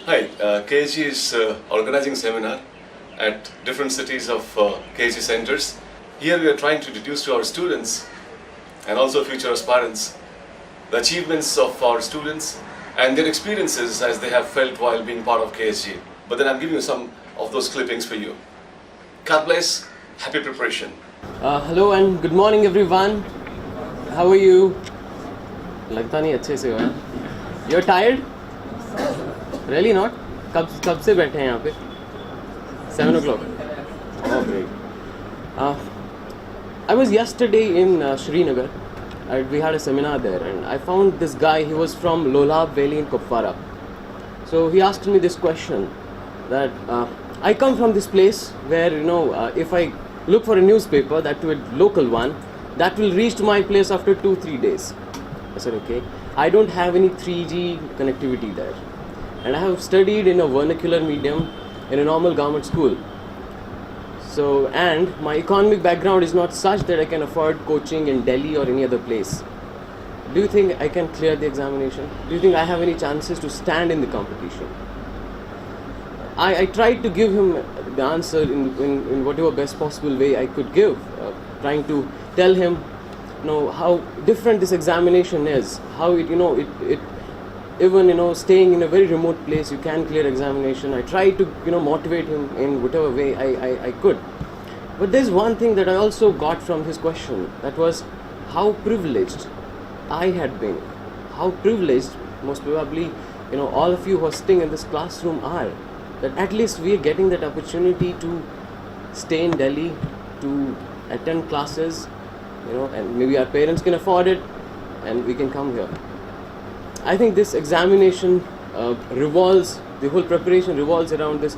Hi, KG is organizing seminar at different cities of KG centers. Here we are trying to introduce to our students and also future aspirants the achievements of our students and their experiences as they have felt while being part of KSG. But then I'm giving you some of those clippings for you. God bless, happy preparation. Hello and good morning everyone. How are you? लगता नहीं अच्छे से हो यार. You're tired? Really not? कब से बैठे हैं यहाँ पे? 7 o'clock. Oh great. I was yesterday in Srinagar. We had a seminar there and I found this guy. He was from Lolab Valley in Kupwara. So he asked me this question that I come from this place where if I look for a newspaper, that to a local one, that will reach to my place after 2-3 days. I said okay. I don't have any 3G connectivity there, and I have studied in a vernacular medium in a normal government school. So, and my economic background is not such that I can afford coaching in Delhi or any other place. Do you think I can clear the examination? Do you think I have any chances to stand in the competition? I tried to give him the answer in whatever best possible way I could give, trying to tell him how different this examination is, how it even staying in a very remote place you can clear examination. I tried to motivate him in whatever way I could. But there's one thing that I also got from his question, that was how privileged I had been, how privileged most probably all of you who are sitting in this classroom are, that at least we are getting that opportunity to stay in Delhi, to attend classes, and maybe our parents can afford it and we can come here. I think this examination the whole preparation revolves around this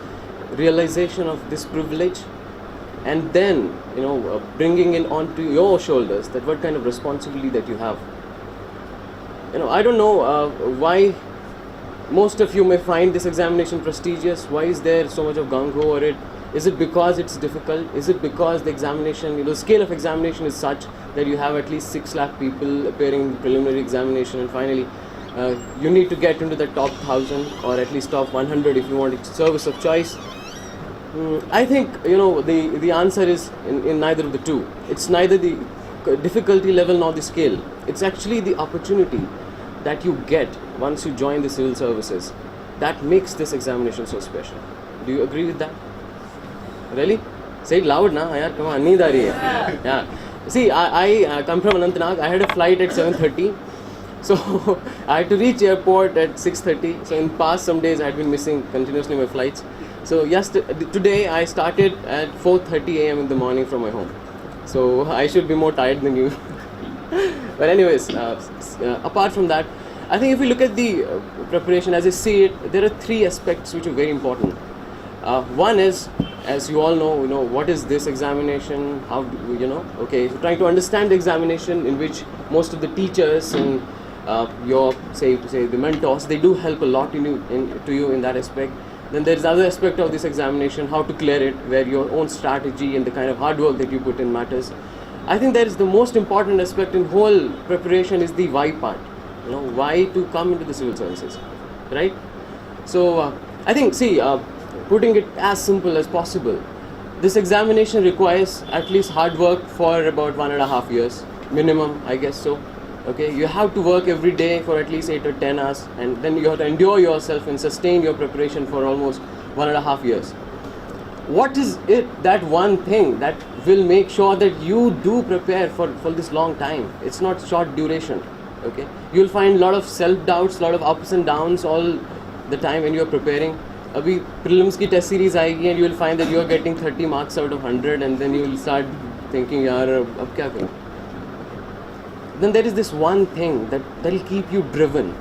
realization of this privilege, and then bringing it onto your shoulders that what kind of responsibility that you have. I don't know why most of you may find this examination prestigious. Why is there so much of gung-ho over it? Is it because it's difficult? Is it because the examination, the scale of examination is such that you have at least 6 lakh people appearing in the preliminary examination, and finally you need to get into the top 1000 or at least top 100 if you want a service of choice? I think the answer is in neither of the two. It's neither the difficulty level nor the scale. It's actually the opportunity that you get once you join the civil services that makes this examination so special. Do you agree with that? Really? Say it loud na, yaar, come on, neend aa rahi hai. Yeah. See, I come from Anantnag. I had a flight at 7:30. So I had to reach airport at 6:30. So in past some days I had been missing continuously my flights. So today I started at 4:30 a.m. in the morning from my home. So I should be more tired than you. But anyways, apart from that, I think if we look at the preparation as I see it, there are 3 aspects which are very important. One is, as you all know, what is this examination? How okay, so trying to understand the examination, in which most of the teachers and your say the mentors, they do help a lot to you in that aspect. Then there is other aspect of this examination, how to clear it, where your own strategy and the kind of hard work that you put in matters. I think that is the most important aspect in whole preparation is the why part. Why to come into the civil services, right? So I think, putting it as simple as possible, this examination requires at least hard work for about 1.5 years minimum, I guess so. Okay, you have to work every day for at least 8 or 10 hours, and then you have to endure yourself and sustain your preparation for almost 1.5 years. What is it, that one thing that will make sure that you do prepare for this long time? It's not short duration. Okay, you'll find a lot of self-doubts, a lot of ups and downs all the time when you're preparing. Abhi prelims ki test series aayegi and you will find that you are getting 30 marks out of 100, and then you will start thinking, yaar, ab kya karu? Then there is this one thing that will keep you driven.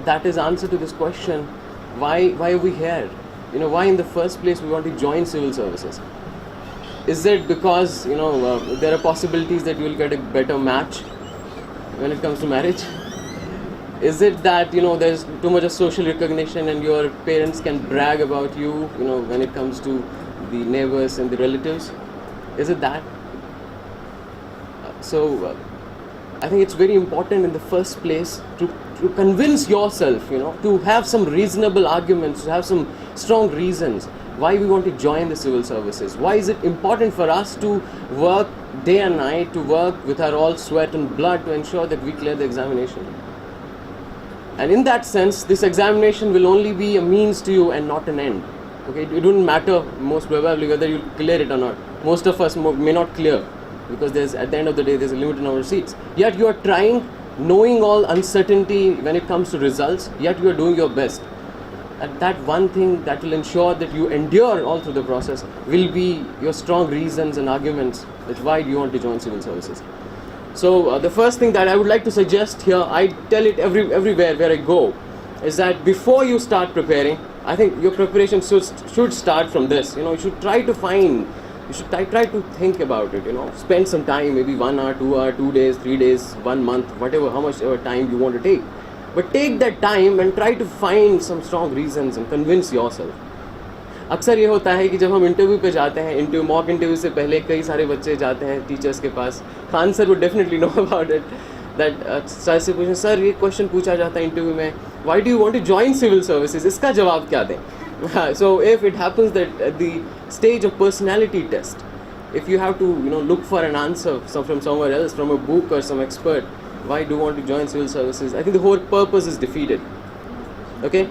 That is answer to this question: why are we here? Why in the first place we want to join civil services? Is it because there are possibilities that you will get a better match when it comes to marriage? Is it that there's too much of social recognition and your parents can brag about you when it comes to the neighbors and the relatives? Is it that? I think it's very important in the first place to convince yourself, to have some reasonable arguments, to have some strong reasons why we want to join the civil services. Why is it important for us to work day and night, to work with our all sweat and blood to ensure that we clear the examination? And in that sense, this examination will only be a means to you and not an end. Okay, it wouldn't matter most probably whether you clear it or not. Most of us may not clear, because at the end of the day there's a limited number of seats. Yet you are trying, knowing all uncertainty when it comes to results, yet you are doing your best. And that one thing that will ensure that you endure all through the process will be your strong reasons and arguments that why you want to join civil services. So the first thing that I would like to suggest here, I tell it everywhere where I go, is that before you start preparing, I think your preparation should start from this. You should try to try to think about it. Spend some time, maybe 1 hour, 2 hour, 2 days, 3 days, 1 month, whatever, how much time you want to take. But take that time and try to find some strong reasons and convince yourself. अक्सर ये होता है कि जब हम interview पे जाते हैं, मॉक इंटरव्यू से पहले कई सारे बच्चे जाते हैं टीचर्स के पास. Khan sir would definitely know about it. That sir से पूछें, सर ये क्वेश्चन पूछा जाता है इंटरव्यू में, why do you want to join civil services? इसका जवाब क्या दें? So if it happens that at the stage of personality test, if you have to look for an answer from somewhere else, from a book or some expert, why do you want to join civil services? I think the whole purpose is defeated. Okay,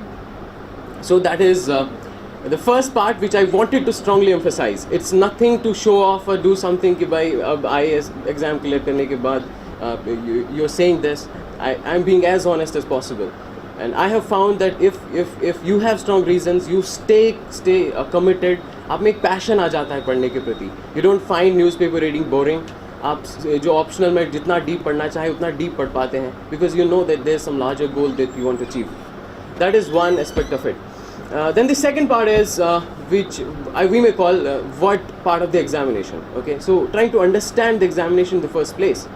so that is the first part which I wanted to strongly emphasize. It's nothing to show off or do something कि भाई अब IAS exam clear करने के बाद you're saying this. I'm being as honest as possible. And I have found that if you have strong reasons, you stay committed. आप में एक passion आ जाता है पढ़ने के प्रति. You don't find newspaper reading boring. आप जो optional में जितना deep पढ़ना चाहे उतना deep पढ़ पाते हैं, because you know that there's some larger goal that you want to achieve. That is one aspect of it. Then the second part is which we may call what part of the examination. Okay, so trying to understand the examination in the first place.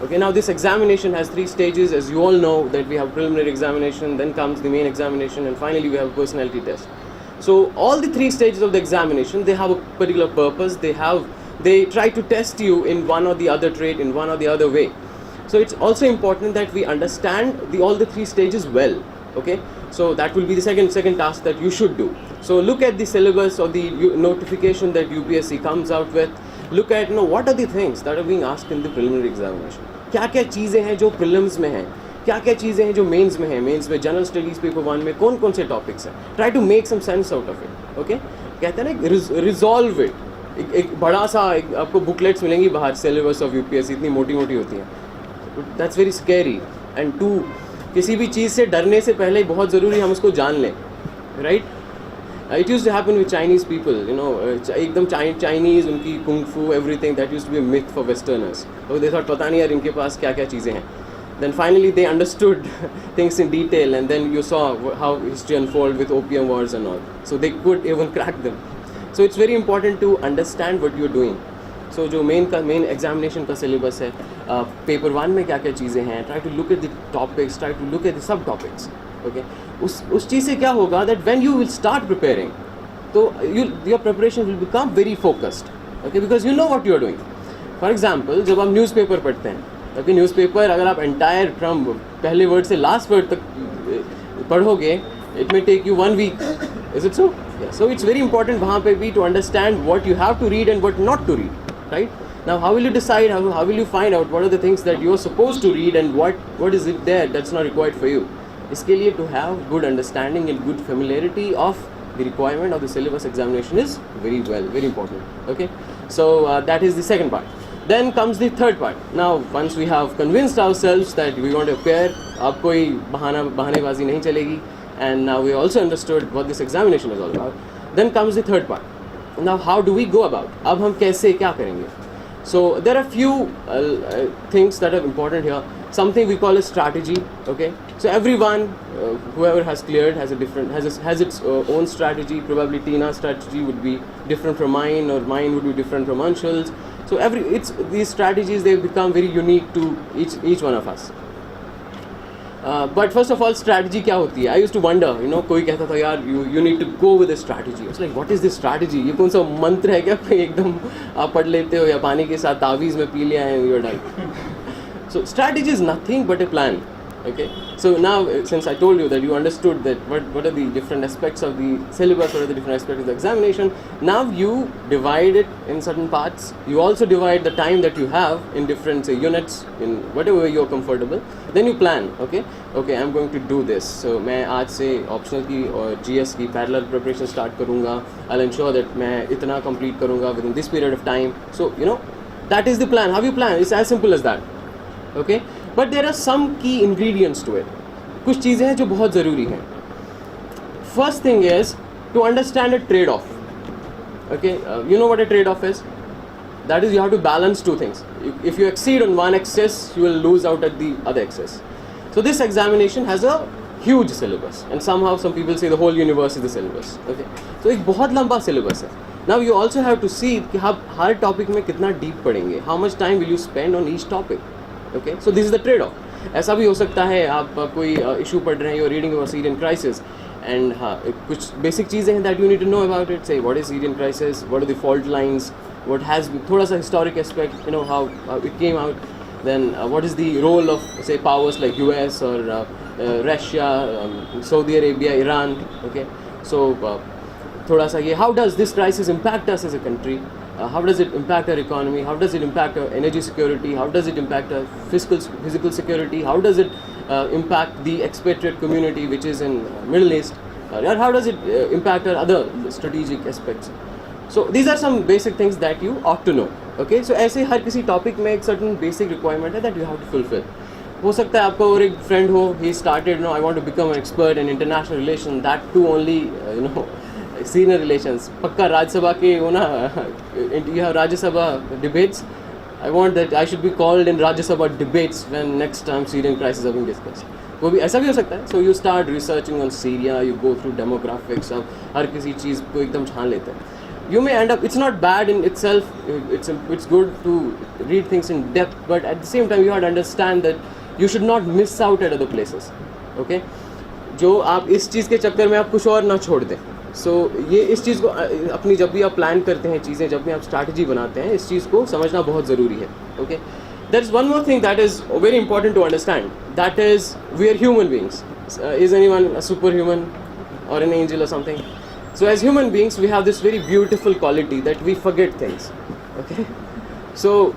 Okay, now this examination has 3 stages, as you all know, that we have preliminary examination, then comes the main examination, and finally we have a personality test. So all the 3 stages of the examination, they have a particular purpose. They try to test you in one or the other trait, in one or the other way. So it's also important that we understand all the 3 stages well. Okay, so that will be the second task that you should do. So look at the syllabus or the notification that UPSC comes out with. Look at what are the things that are being asked in the preliminary examination. क्या क्या चीज़ें हैं जो prelims में हैं, क्या क्या चीज़ें हैं जो mains में हैं. Mains में general studies paper 1 में कौन से topics हैं. Try to make some sense out of it. Okay, कहते हैं ना resolve it. एक बड़ा सा आपको booklets मिलेंगी बाहर, syllabus of UPSC इतनी मोटी होती हैं. That's very scary. And 2, किसी भी चीज़ से डरने से पहले बहुत ज़रूरी हम उसको जान लें. Right? It used to happen with Chinese people, एकदम Chinese, उनकी kung fu, everything, that used to be a myth for Westerners. So they thought पता नहीं यार इनके पास क्या क्या चीज़ें हैं. Then finally they understood things in detail, and then you saw how history unfolded with opium wars and all. So they could even crack them. So it's very important to understand what you're doing. So जो main examination का syllabus है, paper 1 में क्या क्या चीज़ें हैं, try to look at the topics, try to look at the subtopics. Okay, उस चीज़ से क्या होगा, that when you will start preparing, तो your preparation will become very focused. Okay, because you know what you are doing. For example, जब आप newspaper पढ़ते हैं, okay, newspaper अगर आप entire from पहले word से last word तक पढ़ोगे, it may take you 1 week. Is it so? Yeah. So it's very important वहाँ पे भी to understand what you have to read and what not to read. Right? Now how will you decide, how will you find out what are the things that you are supposed to read and what is it there that's not required for you? इसके लिए to have good understanding and good familiarity of the requirement of the syllabus examination is very important. Okay, so that is the second part. Then comes the third part. Now once we have convinced ourselves that we want to appear, अब कोई बहानेबाजी नहीं चलेगी, and now we also understood what this examination is all about. Then comes the third part. Now how do we go about? अब हम कैसे क्या करेंगे? So there are few things that are important here. Something we call a strategy. Okay, so everyone whoever has cleared has its own strategy. Probably Tina's strategy would be different from mine, or mine would be different from Anshul's. So these strategies, they become very unique to each one of us. But first of all, strategy क्या होती है? I used to wonder, कोई कहता था यार you need to go with a strategy. I was like, what is this strategy? ये कौन सा मंत्र है क्या? कोई एकदम आप पढ़ लेते हो, या पानी के साथ तावीज़ में पी लिया है, you're done. So strategy is nothing but a plan. Okay, so now since I told you that you understood that what are the different aspects of the syllabus, what are the different aspects of the examination, now you divide it in certain parts. You also divide the time that you have in different, say, units, in whatever way you're comfortable. Then you plan. Okay, I'm going to do this. So मैं आज से optional की और GS की parallel preparation start करूँगा. I'll ensure that मैं इतना complete करूँगा within this period of time. So that is the plan. How you plan? It's as simple as that. Okay, but there are some key ingredients to it. कुछ चीज़ें हैं जो बहुत ज़रूरी हैं. First thing is to understand a trade-off. Okay, you know what a trade-off is? That is, you have to balance two things. If you exceed on one axis, you will lose out at the other axis. So this examination has a huge syllabus, and somehow some people say the whole universe is the syllabus. Okay, so एक बहुत लंबा syllabus है. Now you also have to see कि आप हर topic में कितना deep पढ़ेंगे. How much time will you spend on each topic? Okay, so this is the trade-off. ऐसा भी हो सकता है आप कोई इशू पढ़ रहे हैं, you're reading about Syrian crisis, and हाँ कुछ basic चीज़ें हैं that you need to know about it. Say what is Syrian crisis, what are the fault lines, what has been, थोड़ा सा historic aspect, how it came out. Then what is the role of, say, powers like US or Russia, Saudi Arabia, Iran. Okay, so थोड़ा सा ये, how does this crisis impact us as a country? How does it impact our economy? How does it impact our energy security? How does it impact our physical security? How does it impact the expatriate community which is in Middle East? Or how does it impact our other strategic aspects? So these are some basic things that you ought to know. Okay, so ऐसे हर किसी topic में एक certain basic requirement है that you have to fulfill. हो सकता है आपका और एक friend हो, he started, I want to become an expert in international relations, that too only, senior relations. पक्का राज्यसभा के you have Rajya Sabha debates. I want that I should be called in Rajya Sabha debates when next time Syrian crisis are being discussed. वो भी ऐसा भी हो सकता है. So you start researching on Syria, you go through demographics, अब हर किसी चीज़ को एकदम छान लेते हैं. You may end up, it's not bad in itself, it's good to read things in depth, but at the same time you have to understand that you should not miss out at other places. Okay, जो आप इस चीज़ के चक्कर में आप कुछ और ना छोड़ दें. So ये इस चीज़ को अपनी जब भी आप प्लान करते हैं चीज़ें, जब भी आप स्ट्रैटेजी बनाते हैं, इस चीज़ को समझना बहुत ज़रूरी है. Okay, there is one more thing that is very important to understand. That is, we are human beings. Is anyone a superhuman or an angel or something? So as human beings, we have this very beautiful quality that we forget things. Okay, so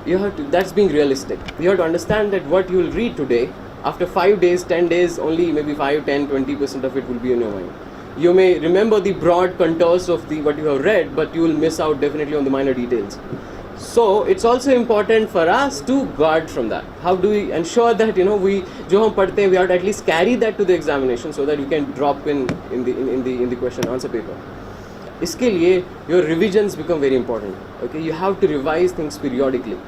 you have to, that's being realistic. You have to understand that what you will read today, after 5 days, 10 days, only maybe 5, 10, 20% of it will be in your mind. You may remember the broad contours of what you have read, but you will miss out definitely on the minor details. So it's also important for us to guard from that. How do we ensure that we जो हम पढ़ते हैं, we have to at least carry that to the examination so that you can drop in the question answer paper. इसके लिए your revisions become very important. Okay, you have to revise things periodically.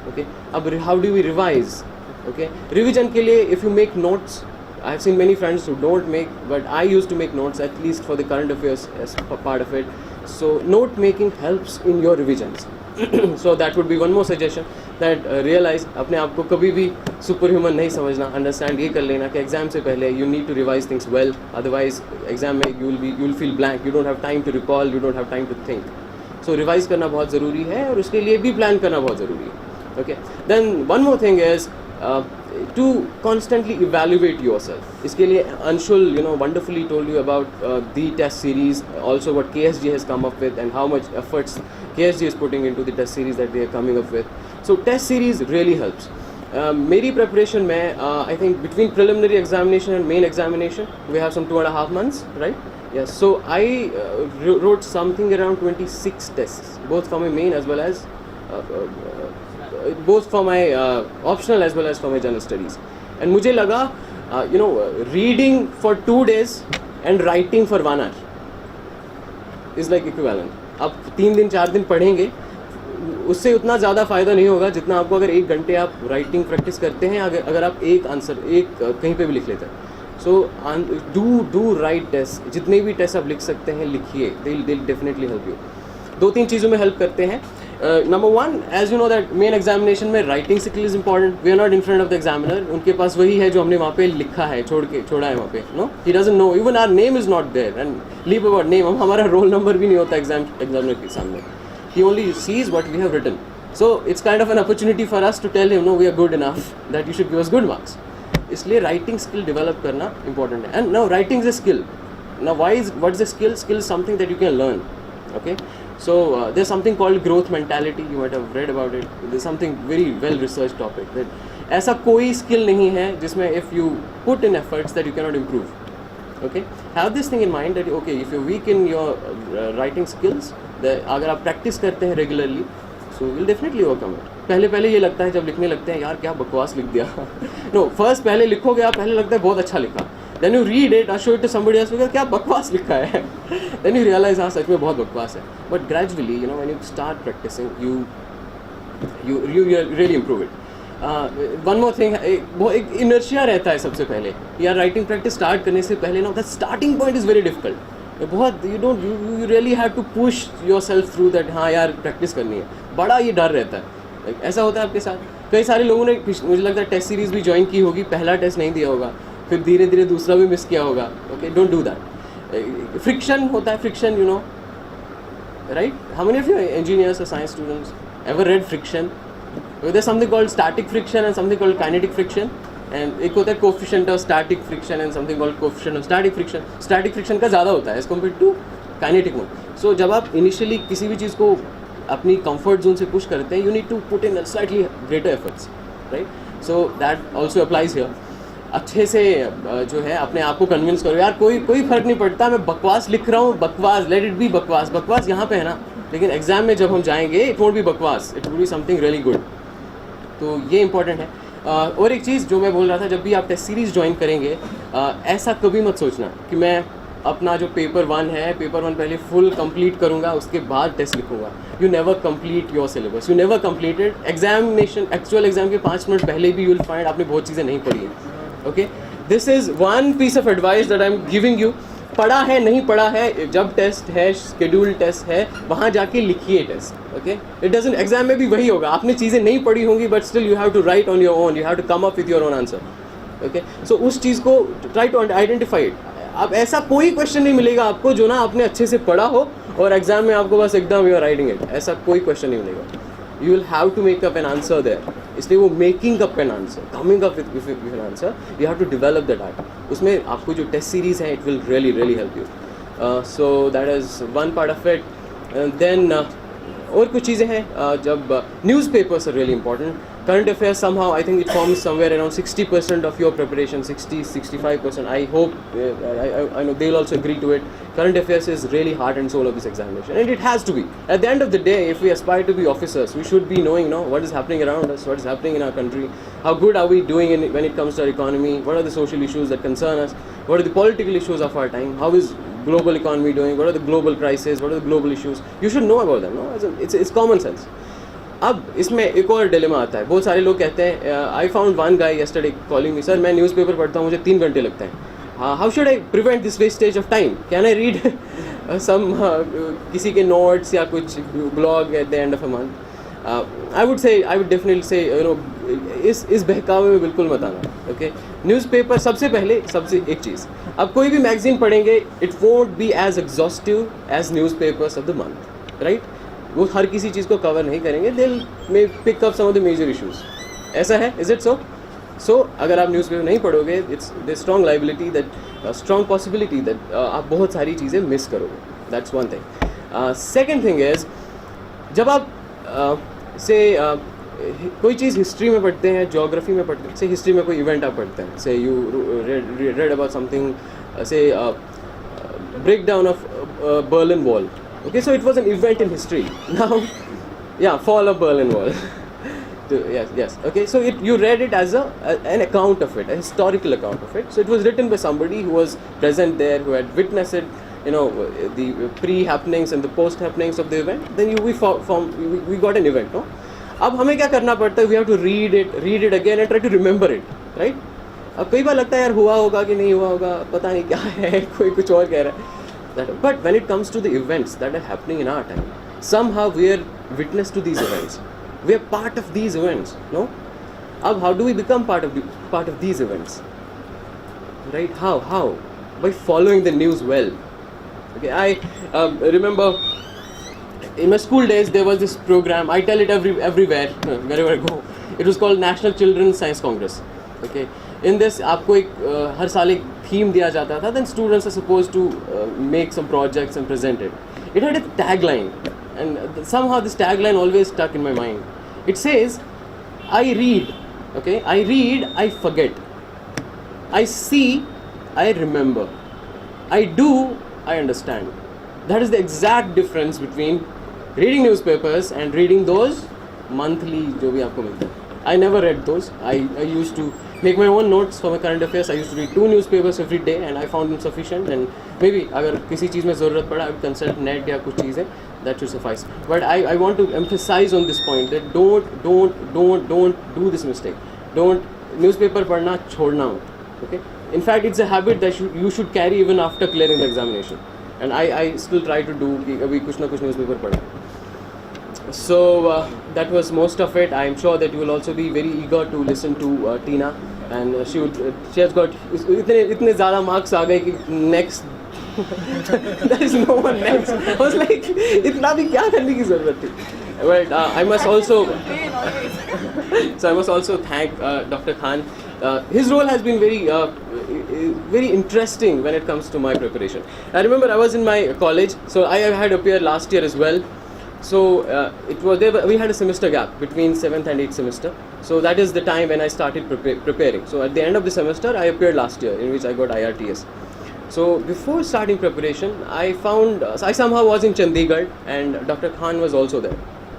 Okay, अब how do we revise? Okay, revision के लिए if you make notes, I have seen many friends who don't make, but I used to make notes at least for the current affairs as part of it. So note making helps in your revisions. So that would be one more suggestion, that realize अपने आप को कभी भी superhuman नहीं समझना. Understand ये कर लेना कि exam से पहले you need to revise things well. Otherwise exam में you will feel blank. You don't have time to recall. You don't have time to think. So revise करना बहुत ज़रूरी है और उसके लिए भी plan करना बहुत ज़रूरी है. Okay. Then one more thing is to constantly evaluate yourself. इसके लिए Anshul wonderfully told you about the test series, also what KSG has come up with and how much efforts KSG is putting into the test series that they are coming up with. So test series really helps. मेरी preparation में I think between preliminary examination and main examination we have some 2.5 months, right? Yes. So I wrote something around 26 tests, both for my main as well as both for my optional as well as for my general studies. And मुझे लगा reading for 2 days and writing for 1 hour is like equivalent. आप 3 दिन 4 दिन पढ़ेंगे, उससे उतना ज़्यादा फ़ायदा नहीं होगा जितना आपको अगर 1 घंटे आप राइटिंग प्रैक्टिस करते हैं, अगर आप एक आंसर कहीं पे भी लिख लेते हैं. So do write test. जितने भी टेस्ट आप लिख सकते हैं लिखिए, दे डेफिनेटली हेल्प यू. 2-3 चीज़ों में हेल्प करते हैं. Number 1, as you know that main examination में writing skill is important. We are not in front of the examiner. उनके पास वही है जो हमने वहाँ पे लिखा है, छोड़ा है वहाँ पे. No, he doesn't know. Even our name is not there. And leave about name, हमारा roll number भी नहीं होता examiner के सामने. He only sees what we have written. So it's kind of an opportunity for us to tell him, no, we are good enough, that you should give us good marks. इसलिए writing skill develop करना important है. And now writing is a skill. Now what is a skill? Skill is something that you can learn. Okay, so there's something called growth mentality. You might have read about it. There's something very well researched topic that ऐसा कोई skill नहीं है जिसमें if you put in efforts that you cannot improve. Okay, have this thing in mind that okay, if you're weak in your writing skills, अगर आप practice करते हैं regularly, so you'll definitely overcome it. पहले ये लगता है जब लिखने लगते हैं, यार क्या बकवास लिख दिया. No, first पहले लिखोगे आप, पहले लगता है बहुत अच्छा लिखा. Then you read it or show it to somebody else, क्या बकवास लिखा है. Then you realize हाँ सच में बहुत बकवास है. But gradually, when you start practicing, you really improve it. One more thing, एक inertia रहता है सबसे पहले. यार writing practice start करने से पहले ना, the starting point is very difficult. बहुत you really have to push yourself through that. हाँ यार practice करनी है. बड़ा ये डर रहता है. ऐसा होता है आपके साथ. कई सारे लोगों ने, मुझे लगता है टेस्ट सीरीज़ भी ज्वाइन की होगी, पहला टेस्ट नहीं दिया होगा, फिर धीरे धीरे दूसरा भी मिस किया होगा. Okay, don't do that. Friction होता है, friction, right. How many of you engineers और science students ever read friction? There something called static friction and something called kinetic friction. And एक होता है coefficient of static friction and something called coefficient of static friction. Static friction का ज़्यादा होता है as compare to kinetic one. So जब आप initially किसी भी चीज़ को अपनी कंफर्ट जोन से पुश करते हैं, you need to put in slightly greater efforts, right. So that also applies here. अच्छे से जो है अपने आप को कन्विंस करो, यार कोई फ़र्क नहीं पड़ता, मैं बकवास लिख रहा हूँ, बकवास, लेट इट बी बकवास. बकवास यहाँ पे है ना, लेकिन एग्जाम में जब हम जाएंगे, इट वोंट बी बकवास, it will be something really good. तो ये इंपॉर्टेंट है. और एक चीज़ जो मैं बोल रहा था, जब भी आप टेस्ट सीरीज़ ज्वाइन करेंगे, ऐसा कभी मत सोचना कि मैं अपना जो पेपर 1 है, पेपर 1 पहले फुल कंप्लीट करूंगा, उसके बाद टेस्ट लिखूंगा. You never complete your syllabus, you never completed. Examination, actual exam के 5 मिनट पहले भी यू विल फाइंड आपने बहुत चीज़ें नहीं पढ़ी हैं. Okay, this is one piece of advice that I am giving you. पढ़ा है नहीं पढ़ा है, जब टेस्ट है, शेड्यूल टेस्ट है, वहाँ जाके लिखिए test. Okay, it doesn't, exam में भी वही होगा, आपने चीज़ें नहीं पढ़ी होंगी, but still you have to write on your own, you have to come up with your own answer. Okay, so उस चीज़ को ट्राई टू आइडेंटिफाई इट. अब ऐसा कोई क्वेश्चन नहीं मिलेगा आपको जो ना आपने अच्छे से पढ़ा हो और एग्जाम में आपको बस एकदम यू आर राइटिंग इट, ऐसा कोई क्वेश्चन नहीं मिलेगा. You will have to make up an answer there. इसलिए वो making up an answer, coming up with an answer, you have to develop that art. उसमें आपको जो टेस्ट सीरीज़ है, it will really really help you. So that is one part of it. Then और कुछ चीज़ें हैं, जब newspapers are really important. Current affairs, somehow I think it forms somewhere around 60% of your preparation, 65%. I hope, I know they'll also agree to it. Current affairs is really heart and soul of this examination, and it has to be. At the end of the day, if we aspire to be officers, we should be knowing, what is happening around us, what is happening in our country, how good are we doing when it comes to our economy, what are the social issues that concern us, what are the political issues of our time, how is global economy doing, what are the global crises, what are the global issues. You should know about them, no? It's common sense. अब इसमें एक और dilemma आता है. बहुत सारे लोग कहते हैं, I found one guy yesterday calling me, sir मैं न्यूज़पेपर पढ़ता हूँ, मुझे 3 घंटे लगते हैं. How should I prevent this wastage of time? Can I read some किसी के नोट्स या कुछ blog at the end of a month? I would definitely say इस बहकावे में बिल्कुल मत आना. ओके, न्यूज़पेपर सबसे एक चीज़, अब कोई भी मैगजीन पढ़ेंगे, it won't be as exhaustive as newspapers of the month, right. वो हर किसी चीज़ को कवर नहीं करेंगे, they may pick up some of the major issues. ऐसा है, इज इट सो? सो अगर आप न्यूज़पेपर नहीं पढ़ोगे, it's the strong liability that, strong possibility that आप बहुत सारी चीज़ें मिस करोगे. That's one thing. Second thing is, जब आप कोई चीज़ हिस्ट्री में पढ़ते हैं, ज्योग्राफी में पढ़ते हैं, से हिस्ट्री में कोई इवेंट आप पढ़ते हैं, say you read about something, say break down of Berlin wall. Okay, so it was an event in history. Now, yeah, fall of Berlin Wall. Yes. Okay, so you read it as an account of it, a historical account of it. So it was written by somebody who was present there, who had witnessed it, the pre-happenings and the post-happenings of the event. Then we got an event, no? अब हमें क्या करना पड़ता है? We have to read it again and try to remember it, right? अब कई बार लगता है यार हुआ होगा कि नहीं हुआ होगा, पता नहीं क्या है, कोई कुछ और कह रहा है. But when it comes to the events that are happening in our time, somehow we are witness to these events. We are part of these events, no? How do we become part of these events? Right? How? By following the news well. Okay, I remember in my school days there was this program. I tell it everywhere wherever I go. It was called National Children's Science Congress. Okay, in this आपको एक हर साल एक theme दिया जाता था. Then students are supposed to make some projects and present it. It had a tagline, and somehow this tagline always stuck in my mind. It says, I read, okay, I read, I forget, I see, I remember, I do, I understand. That is the exact difference between reading newspapers and reading those monthly जो भी आपको मिलते हैं. I never read those. I used to make my own notes for my current affairs. I used to read 2 newspapers every day and I found them sufficient. And maybe अगर किसी चीज़ में ज़रूरत पड़ा, I would consult net या कुछ चीज़ें, that should suffice. But I want to emphasize on this point that don't do this mistake. Don't newspaper पढ़ना छोड़ना मत. Okay. In fact, it's a habit that you should carry even after clearing the examination. And I still try to do कि अभी कुछ ना कुछ newspaper पढ़ा. So that was most of it. I am sure that you will also be very eager to listen to Tina, and she has got इतने ज़्यादा marks आ गए कि next there is no one next. I was like इतना भी क्या करने की ज़रूरत थी. But I must also so I must also thank Dr. Khan. His role has been very interesting when it comes to my preparation. I remember I was in my college, so I had appeared last year as well. So it was there. We had a semester gap between 7th and 8th semester. So that is the time when I started preparing. So at the end of the semester, I appeared last year, in which I got IRTS. So before starting preparation, I found I somehow was in Chandigarh, and Dr. Khan was also there.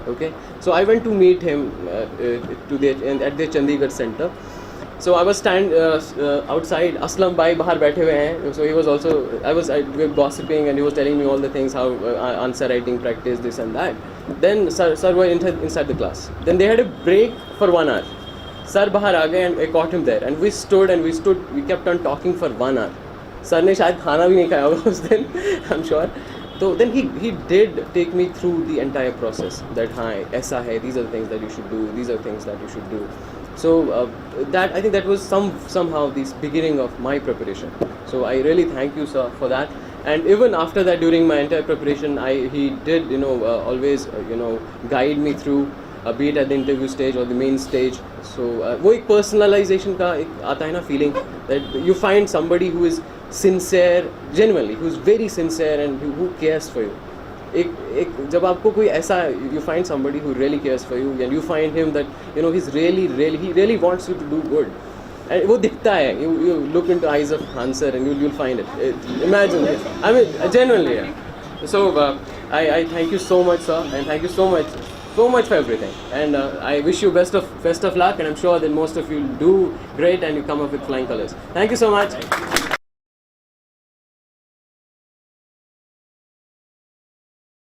Okay, so I went to meet him at the Chandigarh center. So I was outside. Aslam bhai bahar बैठे हुए हैं. So he was also. We were gossiping, and he was telling me all the things, how answer writing practice, this and that. Then sir were inside the class. Then they had a break for 1 hour. Sir bahar aa gaye, and I caught him there. And we stood. We kept on talking for 1 hour. Sir ने शायद खाना भी नहीं खाया होगा उस दिन. I'm sure. So then he did take me through the entire process. That हाँ ऐसा है. These are the things that you should do. These are things that you should do. So that I think that was somehow the beginning of my preparation. So I really thank you, sir, for that. And even after that, during my entire preparation, he did always guide me through, be it at the interview stage or the main stage. So वो एक personalization का एक आता है ना feeling that you find somebody who is sincere, genuinely, who is very sincere and who cares for you. एक जब आपको कोई ऐसा you find somebody who really cares for you and you find him that he really wants you to do good, and वो दिखता है. You look into eyes of answer and you'll find it. Imagine it. I mean genuinely. Yeah. So I thank you so much, sir, and thank you so much for everything, and I wish you best of luck, and I'm sure that most of you do great and you come up with flying colors. Thank you so much.